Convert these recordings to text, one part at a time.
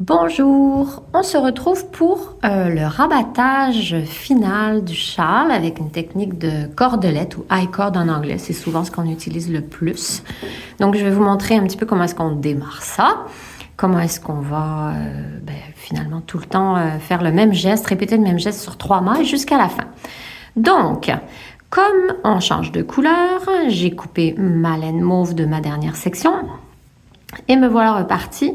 Bonjour, on se retrouve pour le rabattage final du châle avec une technique de cordelette ou high cord en anglais. C'est souvent ce qu'on utilise le plus. Donc, je vais vous montrer un petit peu comment est-ce qu'on démarre ça. Comment est-ce qu'on va finalement tout le temps faire le même geste, répéter le même geste sur 3 mailles jusqu'à la fin. Donc, comme on change de couleur, j'ai coupé ma laine mauve de ma dernière section et me voilà repartie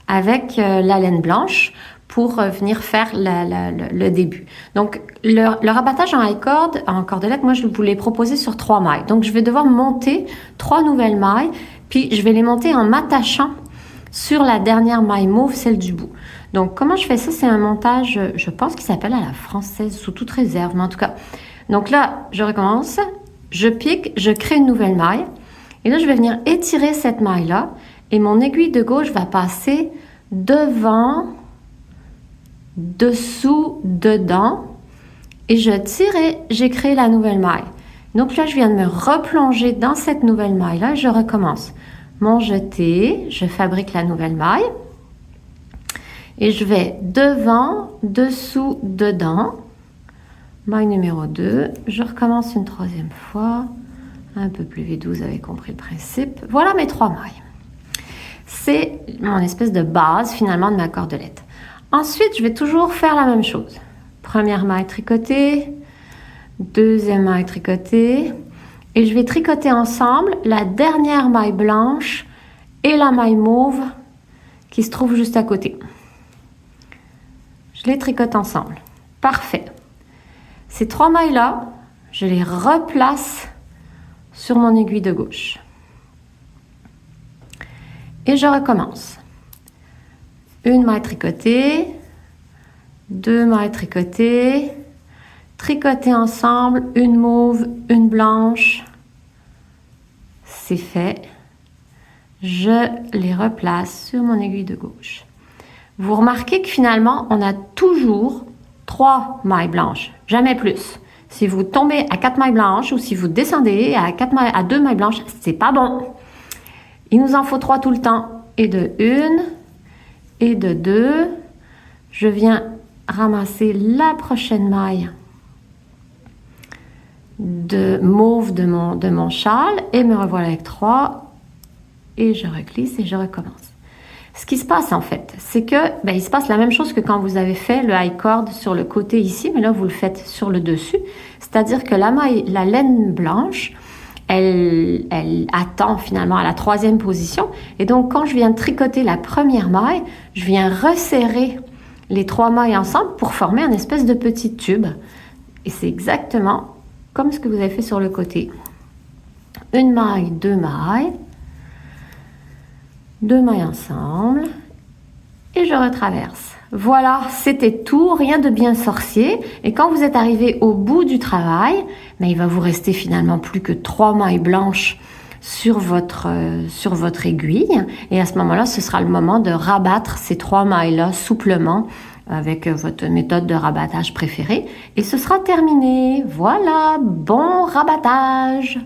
avec la laine blanche pour venir faire le début. Donc, le rabattage en high cord, en cordelette, moi, je vous l'ai proposé sur 3 mailles. Donc, je vais devoir monter 3 nouvelles mailles, puis je vais les monter en m'attachant sur la dernière maille mauve, celle du bout. Donc, comment je fais ça? C'est un montage, je pense, qui s'appelle à la française, sous toute réserve, mais en tout cas. Donc là, je recommence, je pique, je crée une nouvelle maille, et là, je vais venir étirer cette maille-là, et mon aiguille de gauche va passer devant, dessous, dedans. Et je tire et j'ai créé la nouvelle maille. Donc là, je viens de me replonger dans cette nouvelle maille-là et je recommence. Mon jeté, je fabrique la nouvelle maille. Et je vais devant, dessous, dedans. Maille numéro 2. Je recommence une 3e fois. Un peu plus vite, vous avez compris le principe. Voilà mes 3 mailles. C'est mon espèce de base finalement de ma cordelette. Ensuite, je vais toujours faire la même chose. Première maille tricotée, deuxième maille tricotée, et je vais tricoter ensemble la dernière maille blanche et la maille mauve qui se trouve juste à côté. Je les tricote ensemble. Parfait. Ces 3 mailles-là, je les replace sur mon aiguille de gauche. Et je recommence. Une maille tricotée, 2 mailles tricotées, tricoter ensemble, une mauve, une blanche. C'est fait. Je les replace sur mon aiguille de gauche. Vous remarquez que finalement, on a toujours 3 mailles blanches, jamais plus. Si vous tombez à 4 mailles blanches ou si vous descendez à 2 mailles blanches, c'est pas bon. Il nous en faut 3 tout le temps. Et de 1 et de 2, je viens ramasser la prochaine maille de mauve de mon châle et me revoilà avec 3 et je reglisse et je recommence. Ce qui se passe en fait, c'est que il se passe la même chose que quand vous avez fait le high cord sur le côté ici, mais là vous le faites sur le dessus, c'est-à-dire que la laine blanche, elle attend finalement à la 3e position. Et donc, quand je viens de tricoter la première maille, je viens resserrer les 3 mailles ensemble pour former un espèce de petit tube. Et c'est exactement comme ce que vous avez fait sur le côté. Une maille, 2 mailles. 2 mailles ensemble. Et je retraverse. Voilà, c'était tout, rien de bien sorcier. Et quand vous êtes arrivé au bout du travail, il va vous rester finalement plus que 3 mailles blanches sur votre aiguille. Et à ce moment-là, ce sera le moment de rabattre ces 3 mailles-là souplement avec votre méthode de rabattage préférée. Et ce sera terminé. Voilà, bon rabattage!